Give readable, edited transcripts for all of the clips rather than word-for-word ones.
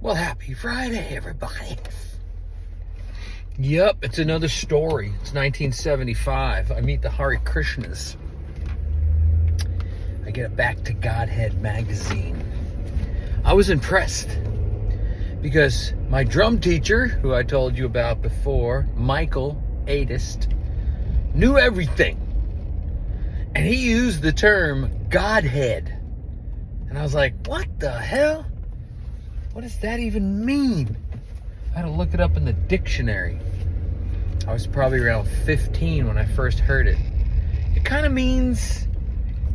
Well, happy Friday, everybody. Yep, it's another story. It's 1975. I meet the Hare Krishnas. I get a Back to Godhead magazine. I was impressed because my drum teacher, who I told you about before, Michael Adist, knew everything. And he used the term Godhead. And I was like, what the hell? What does that even mean? I had to look it up in the dictionary. I was probably around 15 when I first heard it. It kind of means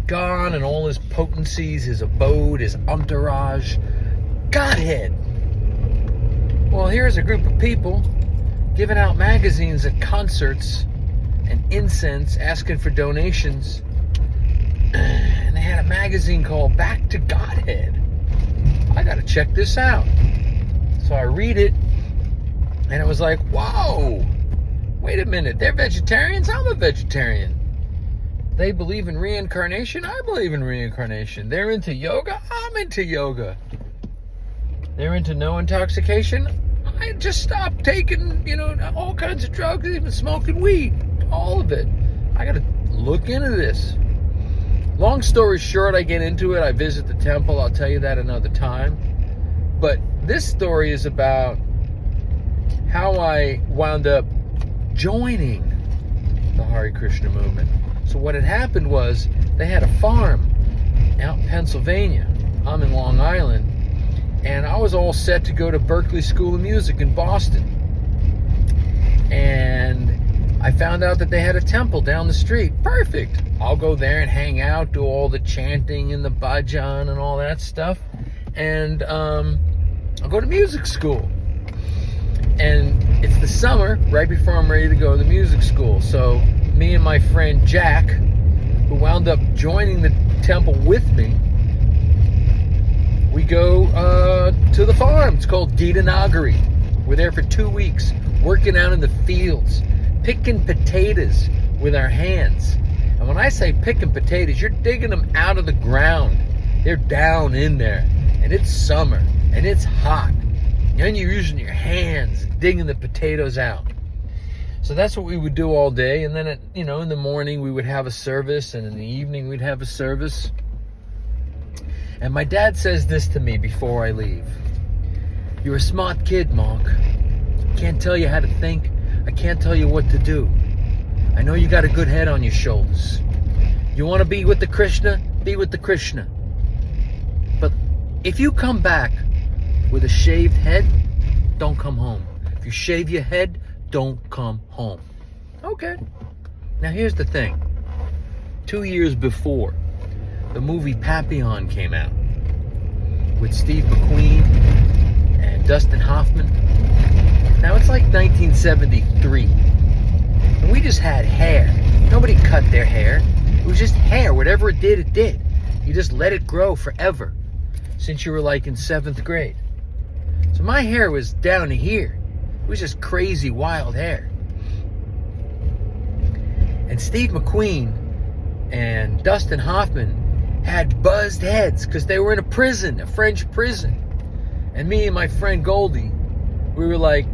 God and all his potencies, his abode, his entourage. Godhead. Well, here's a group of people giving out magazines at concerts and incense, asking for donations. And they had a magazine called Back to Godhead. I gotta check this out. So I read it, and it was like, whoa, wait a minute, they're vegetarians? I'm a vegetarian. They believe in reincarnation? I believe in reincarnation. They're into yoga? I'm into yoga. They're into no intoxication? I just stopped taking, all kinds of drugs, even smoking weed. All of it. I gotta look into this. Long story short, I get into it. I visit the temple. I'll tell you that another time. But this story is about how I wound up joining the Hare Krishna movement. So what had happened was they had a farm out in Pennsylvania. I'm in Long Island. And I was all set to go to Berklee School of Music in Boston. And I found out that they had a temple down the street. Perfect. I'll go there and hang out, do all the chanting and the bhajan and all that stuff. And I'll go to music school. And it's the summer, right before I'm ready to go to the music school. So me and my friend Jack, who wound up joining the temple with me, we go to the farm. It's called Gita Nagari. We're there for 2 weeks, working out in the fields, picking potatoes with our hands. And when I say picking potatoes, you're digging them out of the ground. They're down in there. And it's summer. And it's hot. And you're using your hands, digging the potatoes out. So that's what we would do all day. And then, in the morning, we would have a service. And in the evening, we'd have a service. And my dad says this to me before I leave. You're a smart kid, Mark. I can't tell you how to think. I can't tell you what to do. I know you got a good head on your shoulders. You want to be with the Krishna? Be with the Krishna. But if you come back with a shaved head, don't come home. If you shave your head, don't come home. Okay. Now here's the thing. 2 years before, the movie Papillon came out with Steve McQueen and Dustin Hoffman. Now it's like 1973. And we just had hair. Nobody cut their hair. It was just hair. Whatever it did, it did. You just let it grow forever since you were like in 7th grade. So my hair was down to here. It was just crazy, wild hair. And Steve McQueen and Dustin Hoffman had buzzed heads because they were in a prison, a French prison. And me and my friend Goldie, we were like,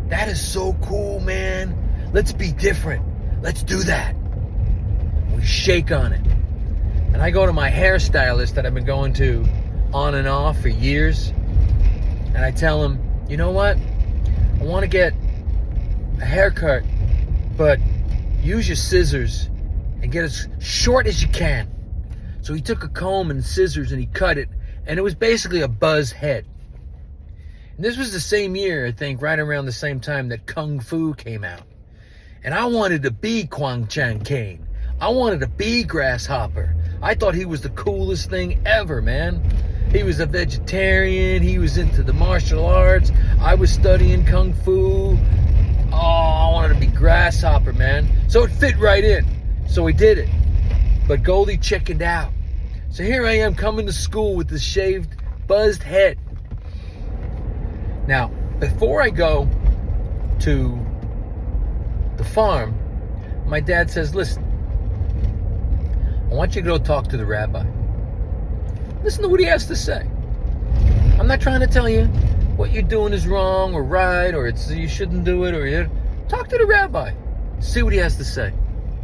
that is so cool, man. Let's be different. Let's do that. We shake on it. And I go to my hairstylist that I've been going to on and off for years. And I tell him, you know what? I want to get a haircut, but use your scissors and get as short as you can. So he took a comb and scissors and he cut it. And it was basically a buzz head. And this was the same year, I think, right around the same time that Kung Fu came out. And I wanted to be Kwang Chan Kane. I wanted to be Grasshopper. I thought he was the coolest thing ever, man. He was a vegetarian. He was into the martial arts. I was studying Kung Fu. Oh, I wanted to be Grasshopper, man. So it fit right in. So we did it. But Goldie chickened out. So here I am coming to school with this shaved, buzzed head. Now, before I go to the farm, my dad says, listen, I want you to go talk to the rabbi. Listen to what he has to say. I'm not trying to tell you what you're doing is wrong or right, or you shouldn't do it, or you talk to the rabbi. See what he has to say.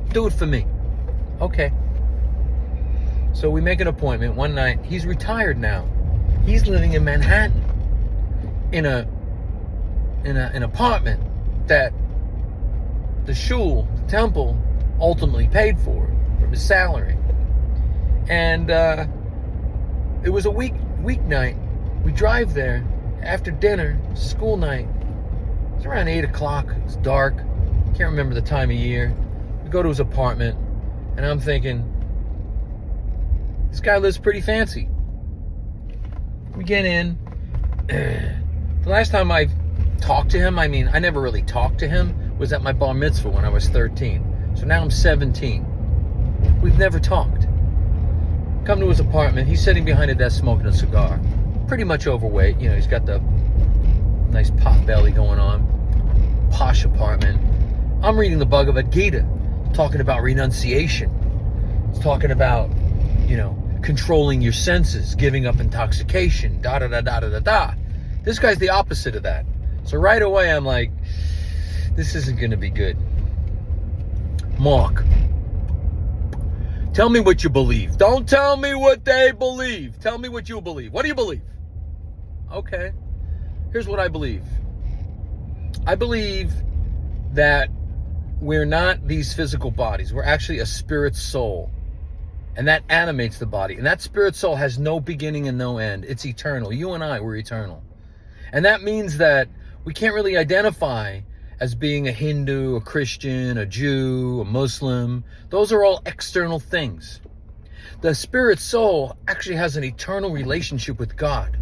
Do it for me. Okay. So we make an appointment one night. He's retired now. He's living in Manhattan in an apartment that the shul, the temple, ultimately paid for from his salary. And it was a weeknight. We drive there after dinner, school night. It's around 8 o'clock. It's dark. Can't remember the time of year. We go to his apartment, and I'm thinking, this guy lives pretty fancy. We get in. The last time I talked to him, I never really talked to him, was at my bar mitzvah when I was 13. So now I'm 17. We've never talked. Come to his apartment. He's sitting behind a desk smoking a cigar. Pretty much overweight. You know, he's got the nice pot belly going on. Posh apartment. I'm reading the Bhagavad Gita, talking about renunciation. It's talking about, controlling your senses, giving up intoxication, da-da-da-da-da-da-da. This guy's the opposite of that. So right away, I'm like, this isn't going to be good. Mark, tell me what you believe. Don't tell me what they believe. Tell me what you believe. What do you believe? Okay. Here's what I believe. I believe that we're not these physical bodies. We're actually a spirit soul. And that animates the body. And that spirit soul has no beginning and no end. It's eternal. You and I, we're eternal. And that means that we can't really identify as being a Hindu, a Christian, a Jew, a Muslim. Those are all external things. The spirit soul actually has an eternal relationship with God.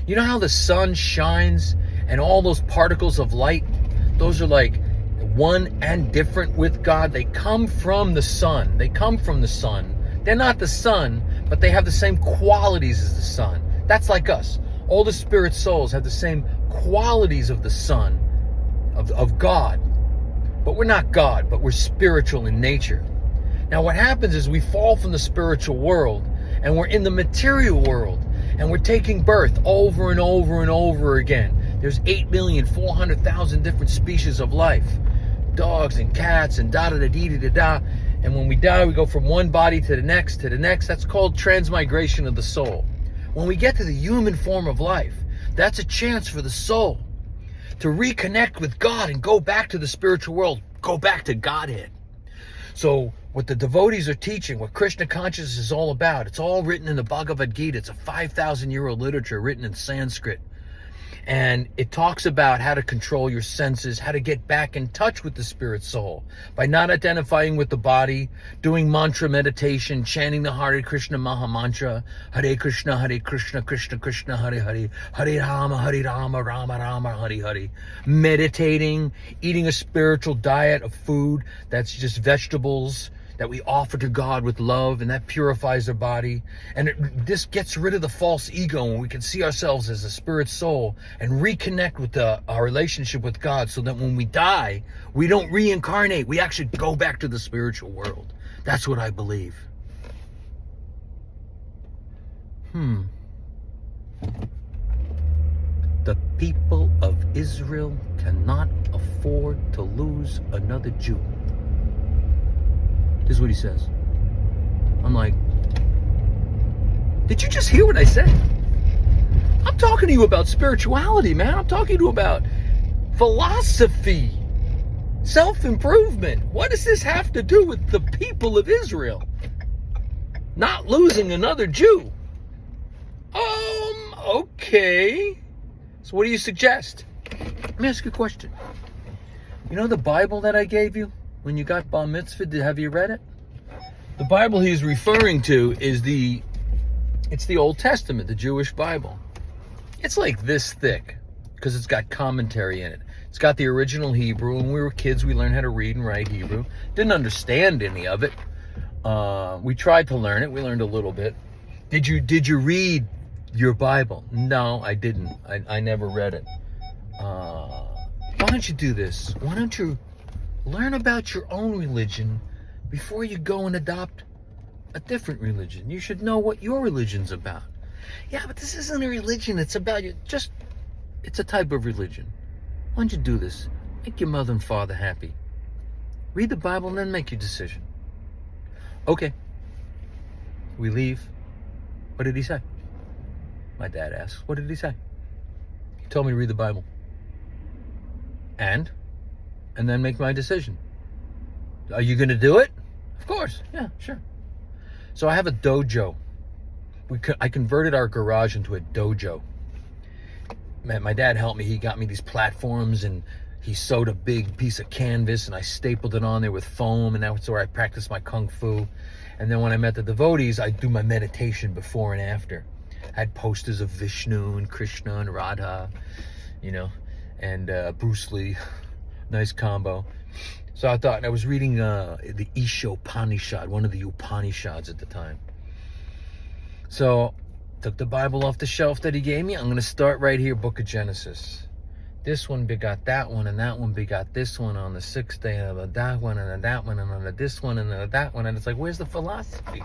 You know how the sun shines and all those particles of light, those are like one and different with God. They come from the sun. They're not the sun, but they have the same qualities as the sun. That's like us. All the spirit souls have the same qualities of the sun, of God. But we're not God, but we're spiritual in nature. Now what happens is we fall from the spiritual world and we're in the material world and we're taking birth over and over and over again. There's 8,400,000 different species of life. Dogs and cats and da-da-da-dee-da-da-da. And when we die, we go from one body to the next, to the next. That's called transmigration of the soul. When we get to the human form of life, that's a chance for the soul to reconnect with God and go back to the spiritual world, go back to Godhead. So what the devotees are teaching, what Krishna consciousness is all about, it's all written in the Bhagavad Gita. It's a 5,000-year-old literature written in Sanskrit. And it talks about how to control your senses, how to get back in touch with the spirit soul by not identifying with the body, doing mantra meditation, chanting the Hare Krishna Maha Mantra, Hare Krishna, Krishna Krishna, Hare Hare, Hare Rama, Rama Rama, Hare Hare. Meditating, eating a spiritual diet of food that's just vegetables that we offer to God with love, and that purifies our body. And this gets rid of the false ego, and we can see ourselves as a spirit soul and reconnect with our relationship with God, so that when we die, we don't reincarnate. We actually go back to the spiritual world. That's what I believe. The people of Israel cannot afford to lose another Jew. This is what he says. I'm like, did you just hear what I said? I'm talking to you about spirituality, man. I'm talking to you about philosophy, self-improvement. What does this have to do with the people of Israel not losing another Jew? Okay. So what do you suggest? Let me ask you a question. You know the Bible that I gave you when you got bar mitzvah? Have you read it? The Bible he's referring to is it's the Old Testament, the Jewish Bible. It's like this thick because it's got commentary in it. It's got the original Hebrew. When we were kids, we learned how to read and write Hebrew. Didn't understand any of it. We tried to learn it. We learned a little bit. Did you read your Bible? No, I didn't. I never read it. Why don't you do this? Why don't you learn about your own religion before you go and adopt a different religion? You should know what your religion's about. Yeah, but this isn't a religion. It's about you. Just It's a type of religion. Why don't you do this? Make your mother and father happy. Read the Bible and then make your decision. Okay. We leave. What did he say? My dad asks, what did he say? He told me to read the Bible. And then make my decision. Are you going to do it? Of course. Yeah, sure. So I have a dojo. I converted our garage into a dojo. Man, my dad helped me. He got me these platforms and he sewed a big piece of canvas and I stapled it on there with foam, and that's where I practiced my kung fu. And then when I met the devotees, I'd do my meditation before and after. I had posters of Vishnu and Krishna and Radha, and Bruce Lee. Nice combo. So I thought, and I was reading the Ishopanishad, one of the Upanishads at the time. So took the Bible off the shelf that he gave me. I'm going to start right here, Book of Genesis. This one begot that one, and that one begot this one on the sixth day, and that one, and that one, and this one, and that one. And it's like, where's the philosophy?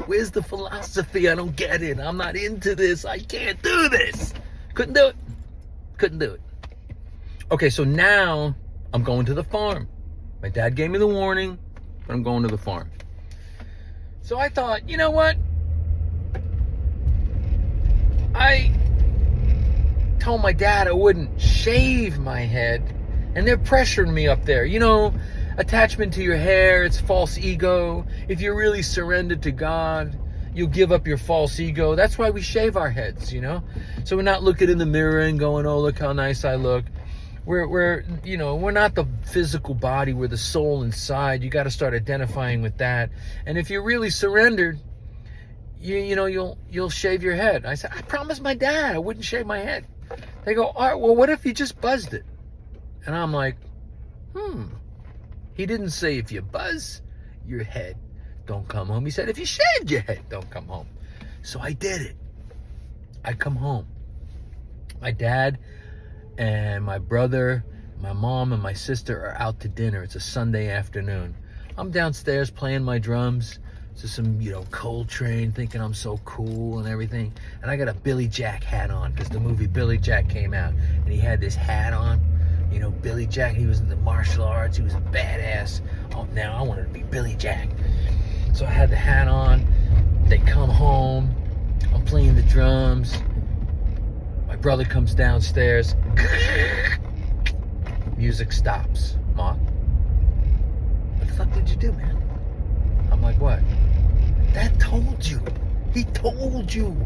Where's the philosophy? I don't get it. I'm not into this. I can't do this. Couldn't do it. Okay, so now I'm going to the farm. My dad gave me the warning, but I'm going to the farm. So I thought, you know what? I told my dad I wouldn't shave my head, and they're pressuring me up there. Attachment to your hair, it's false ego. If you're really surrendered to God, you'll give up your false ego. That's why we shave our heads, So we're not looking in the mirror and going, oh, look how nice I look. We're not the physical body, we're the soul inside. You got to start identifying with that. And if you're really surrendered, you'll shave your head. I said, I promised my dad I wouldn't shave my head. They go, all right, well, what if you just buzzed it? And I'm like, He didn't say if you buzz your head, don't come home. He said, if you shaved your head, don't come home. So I did it. I come home. My dad and my brother, my mom and my sister are out to dinner. It's a Sunday afternoon. I'm downstairs playing my drums to some, Coltrane, thinking I'm so cool and everything. And I got a Billy Jack hat on because the movie Billy Jack came out. And he had this hat on. Billy Jack, he was in the martial arts. He was a badass. Oh, now I wanted to be Billy Jack. So I had the hat on. They come home. I'm playing the drums. My brother comes downstairs. Music stops. Mom, what the fuck did you do, man? I'm like, what? Dad told you. He told you.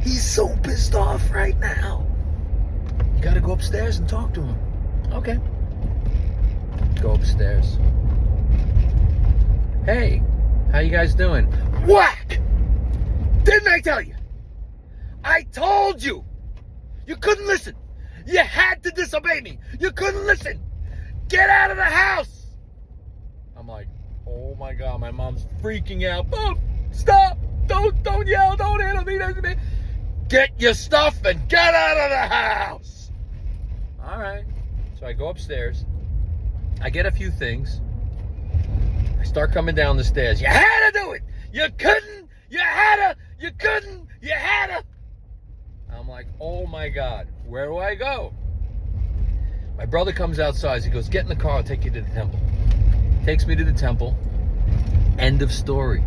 He's so pissed off right now. You gotta go upstairs and talk to him. Okay. Go upstairs. Hey, how you guys doing? Whack! Didn't I tell you? I told you. You couldn't listen. You had to disobey me. You couldn't listen. Get out of the house. I'm like, oh my God, my mom's freaking out. Boom, stop. Don't yell. Don't hit me. Get your stuff and get out of the house. All right. So I go upstairs. I get a few things. I start coming down the stairs. You had to do it. You couldn't. You had to. You couldn't. You had to. I'm like, oh my God, where do I go? My brother comes outside. He goes, get in the car. I'll take you to the temple. Takes me to the temple. End of story.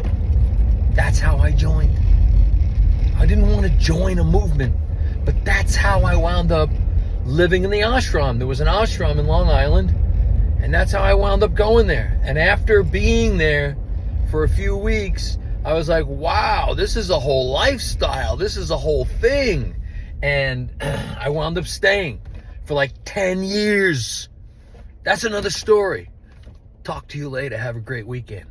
That's how I joined. I didn't want to join a movement, but that's how I wound up living in the ashram. There was an ashram in Long Island, and that's how I wound up going there. And after being there for a few weeks, I was like, wow, this is a whole lifestyle. This is a whole thing. And I wound up staying for like 10 years. That's another story. Talk to you later. Have a great weekend.